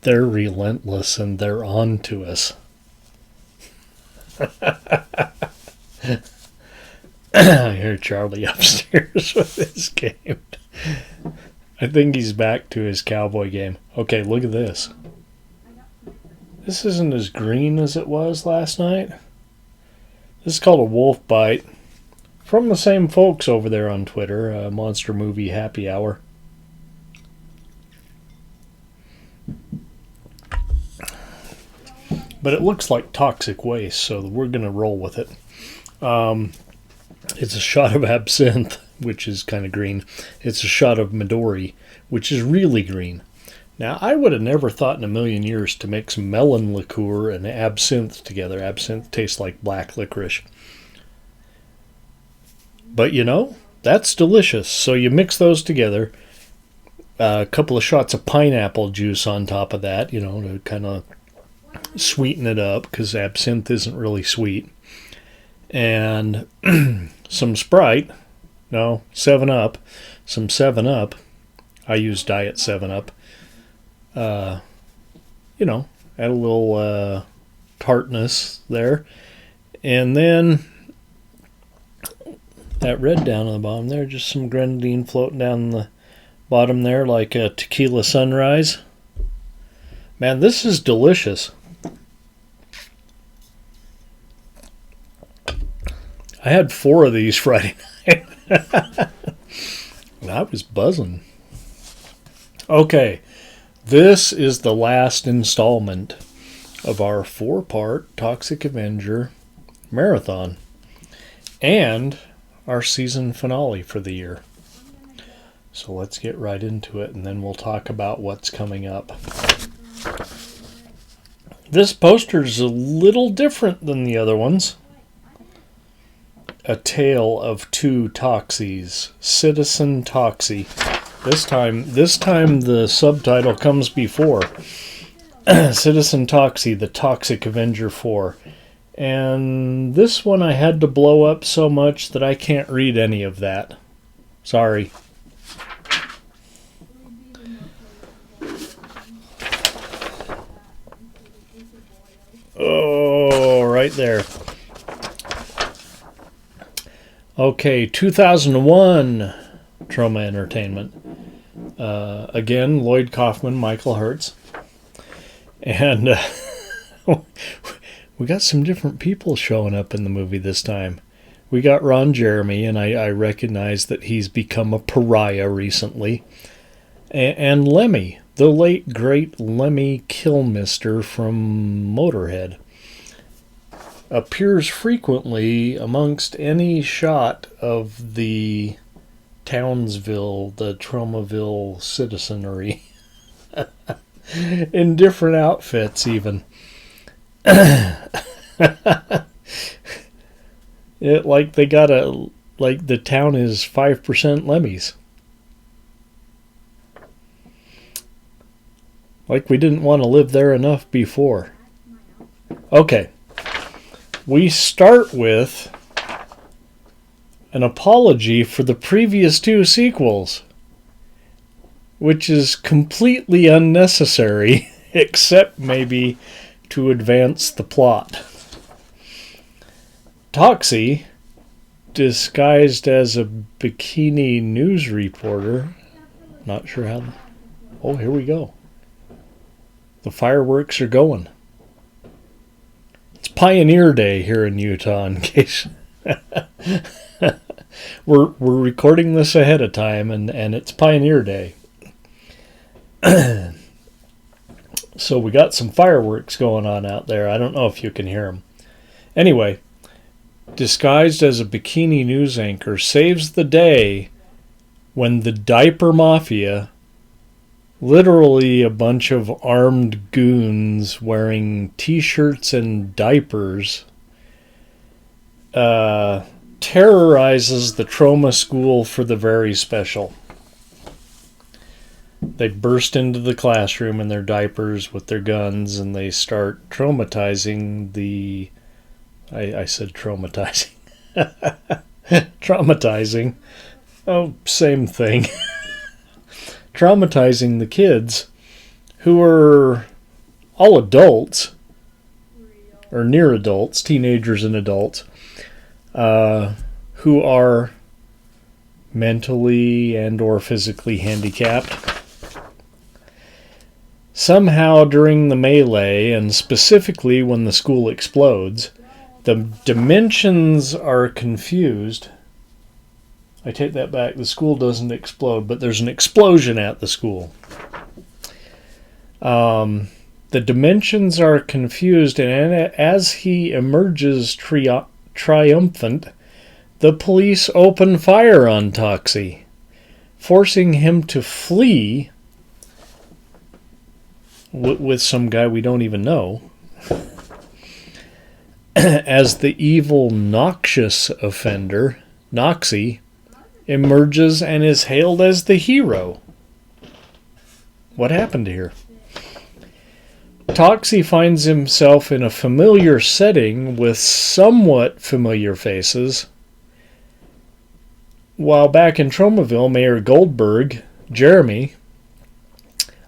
They're relentless and they're on to us. I hear Charlie upstairs with his game. I think he's back to his cowboy game. Okay, look at this. This isn't as green as it was last night. This is called a wolf bite. From the same folks over there on Twitter, Monster Movie Happy Hour. But it looks like toxic waste, so we're going to roll with it. It's a shot of absinthe, which is kind of green. It's a shot of Midori, which is really green. Now, I would have never thought in a million years to mix melon liqueur and absinthe together. Absinthe tastes like black licorice. But, you know, that's delicious. So you mix those together. A couple of shots of pineapple juice on top of that, you know, to kind of sweeten it up, because absinthe isn't really sweet. And some Sprite. No, 7-Up. Some 7-Up. I use Diet 7-Up. You know, add a little tartness there. And then that red down on the bottom there, just some grenadine floating down the bottom there like a tequila sunrise. Man, this is delicious. I had 4 of these Friday night. And I was buzzing. Okay, this is the last installment of our 4-part Toxic Avenger marathon. And our season finale for the year. So let's get right into it, and then we'll talk about what's coming up. This poster is a little different than the other ones. A tale of 2 Toxies. Citizen Toxie. This time the subtitle comes before. Citizen Toxie, the Toxic Avenger 4. And this one I had to blow up so much that I can't read any of that. Sorry. Oh, right there. Okay, 2001 Trauma Entertainment. Again, Lloyd Kaufman, Michael Hertz. And we got some different people showing up in the movie this time. We got Ron Jeremy, and I recognize that he's become a pariah recently. And Lemmy, the late, great Lemmy Kilmister from Motorhead, appears frequently amongst any shot of the Townsville, the Traumaville citizenry. In different outfits, even. Like they got like the town is 5% Lemmys. Like we didn't want to live there enough before. Okay. We start with an apology for the previous 2 sequels, which is completely unnecessary, except maybe to advance the plot. Toxie, disguised as a bikini news reporter, not sure how. Oh, here we go. The fireworks are going. It's Pioneer Day here in Utah, in case. We're recording this ahead of time, and it's Pioneer Day. So we got some fireworks going on out there. I don't know if you can hear them. Anyway, disguised as a bikini news anchor, saves the day when the diaper mafia, literally a bunch of armed goons wearing t-shirts and diapers, terrorizes the trauma school for the very special. They burst into the classroom in their diapers with their guns, and they start traumatizing the... I said traumatizing. Traumatizing. Oh, same thing. Traumatizing the kids who are all adults, or near adults, teenagers and adults, who are mentally and or physically handicapped. Somehow during the melee, and specifically when the school explodes, the dimensions are confused. I take that back. The school doesn't explode, but there's an explosion at the school. The dimensions are confused, and as he emerges triumphant, the police open fire on Toxie, forcing him to flee with some guy we don't even know, as the evil, noxious offender, Toxie, emerges and is hailed as the hero. What happened here? Toxie finds himself in a familiar setting with somewhat familiar faces. While back in Tromaville, Mayor Goldberg, Jeremy,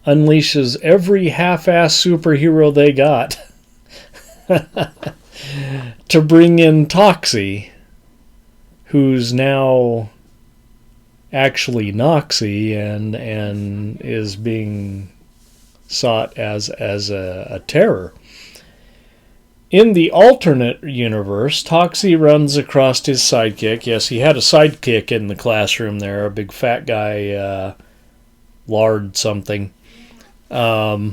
unleashes every half-ass superhero they got to bring in Toxie, who's now actually Noxie and is being sought as a terror. In the alternate universe, Toxie runs across his sidekick. Yes, he had a sidekick in the classroom there, a big fat guy, Lard something. Now,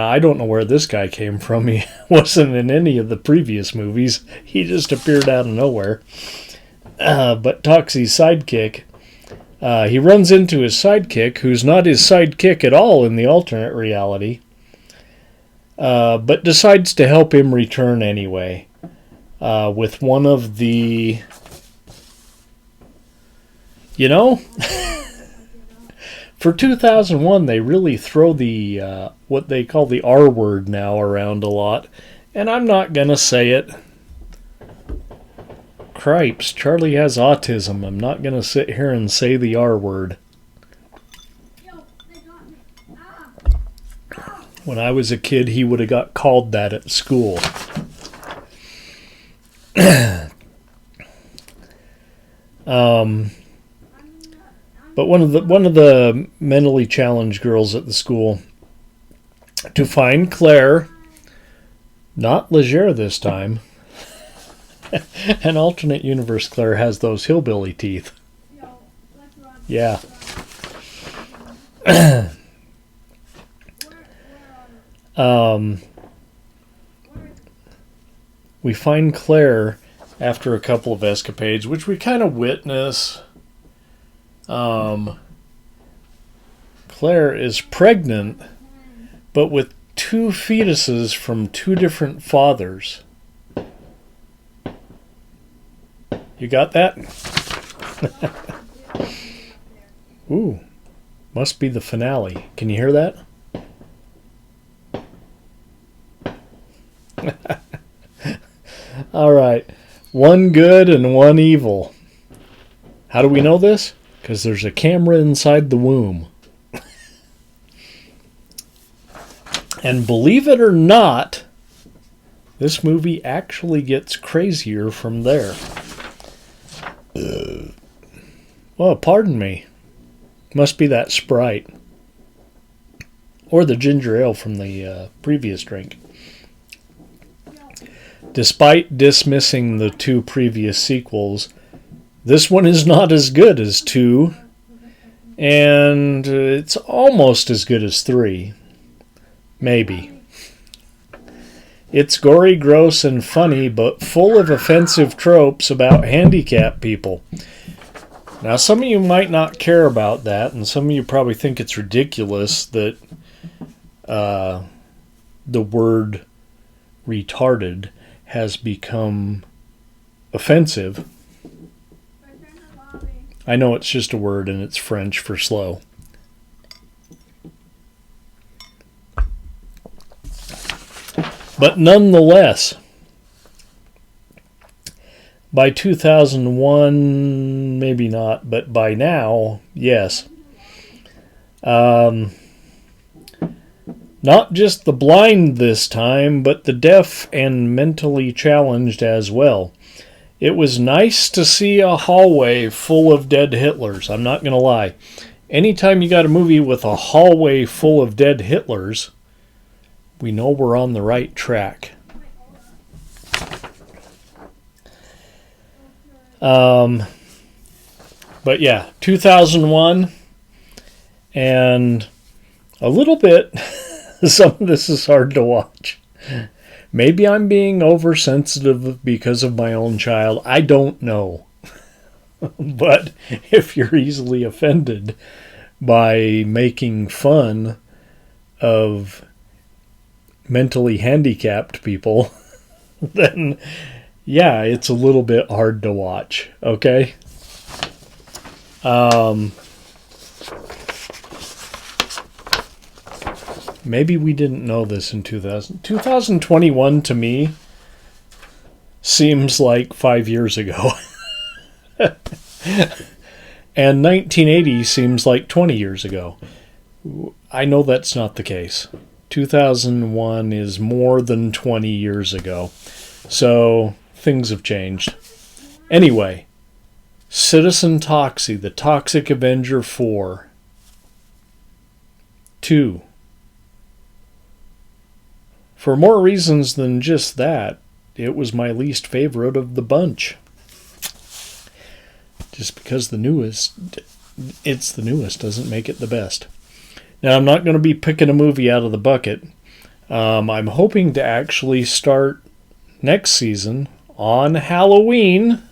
I don't know where this guy came from. He wasn't in any of the previous movies. He just appeared out of nowhere. But Toxie's sidekick, he runs into his sidekick, who's not his sidekick at all in the alternate reality, but decides to help him return anyway, with one of the, for 2001, they really throw the, what they call the R word now around a lot, and I'm not going to say it. Cripes, Charlie has autism. I'm not going to sit here and say the R word. When I was a kid, he would have got called that at school. But one of the mentally challenged girls at the school, to find Claire, not Legere this time. An alternate universe, Claire has those hillbilly teeth. Yeah. We find Claire after a couple of escapades, which we kind of witness. Claire is pregnant, but with two fetuses from two different fathers. You got that? Ooh, must be the finale. Can you hear that? All right. One good and one evil. How do we know this? Because there's a camera inside the womb. And believe it or not, this movie actually gets crazier from there. Well, pardon me. Must be that Sprite. Or the ginger ale from the previous drink. Despite dismissing the two previous sequels, this one is not as good as 2, and it's almost as good as 3. Maybe. It's gory, gross, and funny, but full of offensive tropes about handicapped people. Now, some of you might not care about that, and some of you probably think it's ridiculous that the word retarded has become offensive. I know it's just a word, and it's French for slow. But nonetheless, by 2001, maybe not, but by now, yes, Not just the blind this time, but the deaf and mentally challenged as well. It was nice to see a hallway full of dead Hitlers. I'm not going to lie. Anytime you got a movie with a hallway full of dead Hitlers, we know we're on the right track. But yeah, 2001, and a little bit, some of this is hard to watch. Maybe I'm being oversensitive because of my own child. I don't know. But if you're easily offended by making fun of mentally handicapped people, then yeah, it's a little bit hard to watch, okay? Maybe we didn't know this in 2021 to me seems like 5 years ago. And 1980 seems like 20 years ago. I know that's not the case. 2001 is more than 20 years ago. So things have changed. Anyway, Citizen Toxie, the Toxic Avenger 4. 2. For more reasons than just that, it was my least favorite of the bunch. Just because it's the newest doesn't make it the best. Now, I'm not going to be picking a movie out of the bucket. I'm hoping to actually start next season on Halloween,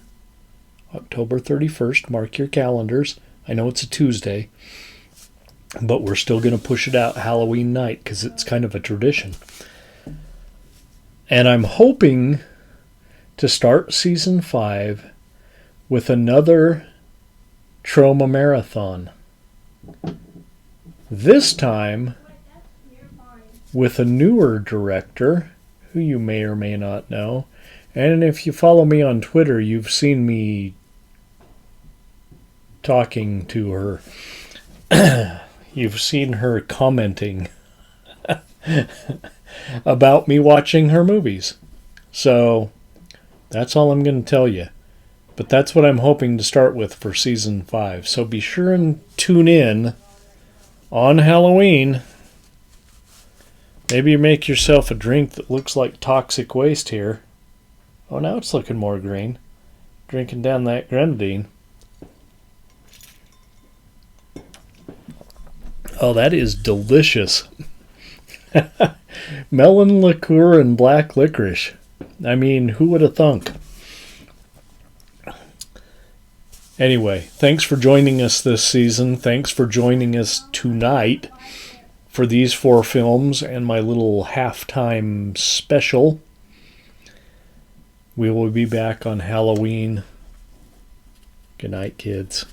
October 31st. Mark your calendars. I know it's a Tuesday, but we're still going to push it out Halloween night because it's kind of a tradition. And I'm hoping to start season 5 with another Trauma Marathon. This time with a newer director who you may or may not know. And if you follow me on Twitter, you've seen me talking to her. You've seen her commenting about me watching her movies. So that's all I'm going to tell you. But that's what I'm hoping to start with for season 5. So be sure and tune in on Halloween. Maybe you make yourself a drink that looks like toxic waste here. Oh, now it's looking more green. Drinking down that grenadine. Oh, that is delicious. Melon liqueur and black licorice. I mean, who would have thunk? Anyway, thanks for joining us this season. Thanks for joining us tonight for these 4 films and my little halftime special. We will be back on Halloween. Good night, kids.